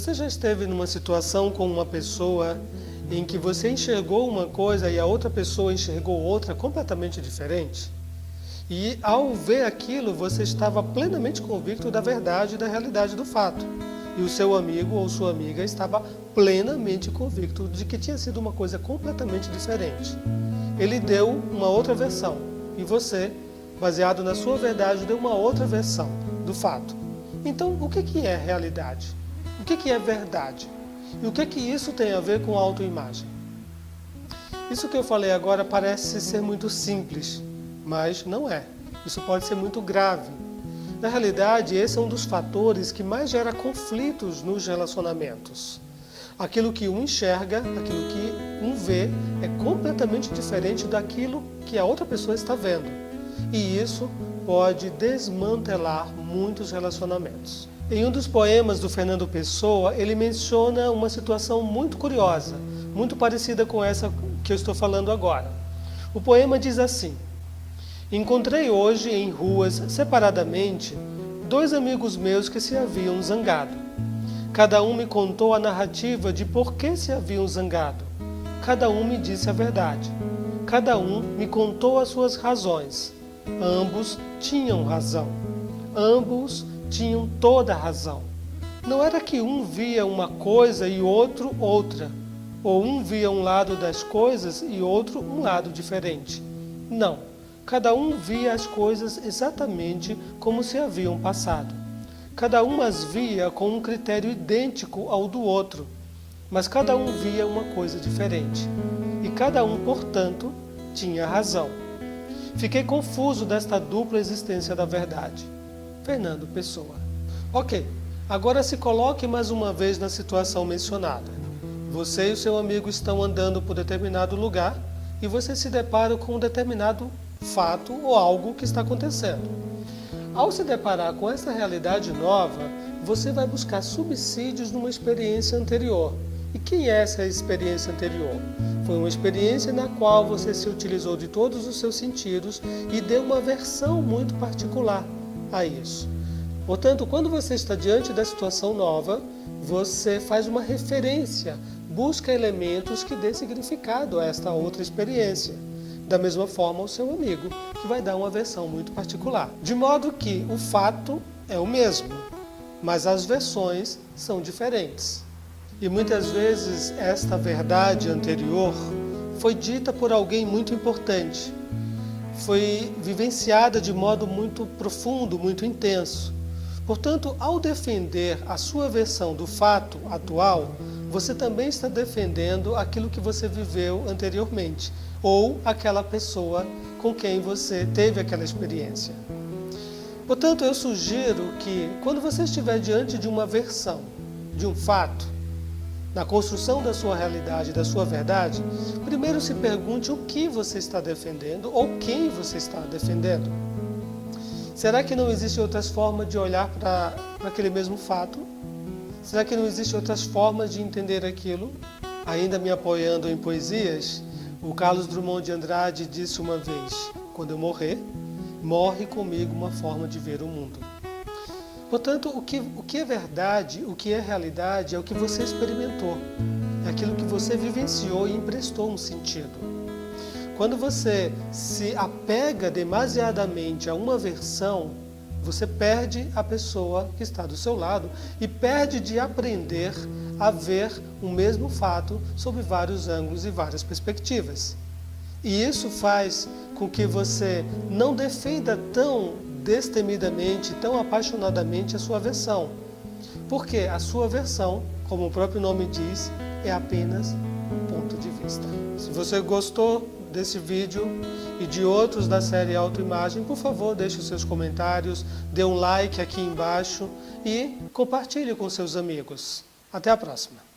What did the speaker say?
Você já esteve numa situação com uma pessoa em que você enxergou uma coisa e a outra pessoa enxergou outra completamente diferente? E ao ver aquilo, você estava plenamente convicto da verdade e da realidade do fato. E o seu amigo ou sua amiga estava plenamente convicto de que tinha sido uma coisa completamente diferente. Ele deu uma outra versão e você, baseado na sua verdade, deu uma outra versão do fato. Então, o que é realidade? O que é verdade? E o que isso tem a ver com autoimagem? Isso que eu falei agora parece ser muito simples, mas não é. Isso pode ser muito grave. Na realidade, esse é um dos fatores que mais gera conflitos nos relacionamentos. Aquilo que um enxerga, aquilo que um vê, é completamente diferente daquilo que a outra pessoa está vendo. E isso pode desmantelar muitos relacionamentos. Em um dos poemas do Fernando Pessoa, ele menciona uma situação muito curiosa, muito parecida com essa que eu estou falando agora. O poema diz assim: encontrei hoje em ruas, separadamente, 2 amigos meus que se haviam zangado. Cada um me contou a narrativa de por que se haviam zangado. Cada um me disse a verdade. Cada um me contou as suas razões. Ambos tinham razão. Ambos tinham toda a razão. Não era que um via uma coisa e outro outra, ou um via um lado das coisas e outro um lado diferente. Não, cada um via as coisas exatamente como se haviam passado. Cada um as via com um critério idêntico ao do outro, mas cada um via uma coisa diferente. E cada um, portanto, tinha razão. Fiquei confuso desta dupla existência da verdade. Fernando Pessoa. Ok, agora se coloque mais uma vez na situação mencionada. Você e o seu amigo estão andando por determinado lugar e você se depara com um determinado fato ou algo que está acontecendo. Ao se deparar com essa realidade nova, você vai buscar subsídios numa experiência anterior. E quem é essa experiência anterior? Foi uma experiência na qual você se utilizou de todos os seus sentidos e deu uma versão muito particular a isso. Portanto, quando você está diante da situação nova, você faz uma referência, busca elementos que dê significado a esta outra experiência. Da mesma forma, o seu amigo, que vai dar uma versão muito particular. De modo que o fato é o mesmo, mas as versões são diferentes. E muitas vezes esta verdade anterior foi dita por alguém muito importante, foi vivenciada de modo muito profundo, muito intenso. Portanto, ao defender a sua versão do fato atual, você também está defendendo aquilo que você viveu anteriormente, ou aquela pessoa com quem você teve aquela experiência. Portanto, eu sugiro que, quando você estiver diante de uma versão, de um fato, na construção da sua realidade, da sua verdade, primeiro se pergunte o que você está defendendo ou quem você está defendendo. Será que não existem outras formas de olhar para aquele mesmo fato? Será que não existem outras formas de entender aquilo? Ainda me apoiando em poesias, o Carlos Drummond de Andrade disse uma vez: quando eu morrer, morre comigo uma forma de ver o mundo. Portanto, o que é verdade, o que é realidade, é o que você experimentou. É aquilo que você vivenciou e emprestou um sentido. Quando você se apega demasiadamente a uma versão, você perde a pessoa que está do seu lado e perde de aprender a ver o mesmo fato sob vários ângulos e várias perspectivas. E isso faz com que você não defenda tão destemidamente, tão apaixonadamente a sua versão. Porque a sua versão, como o próprio nome diz, é apenas um ponto de vista. Se você gostou desse vídeo e de outros da série Autoimagem, por favor, deixe os seus comentários, dê um like aqui embaixo e compartilhe com seus amigos. Até a próxima!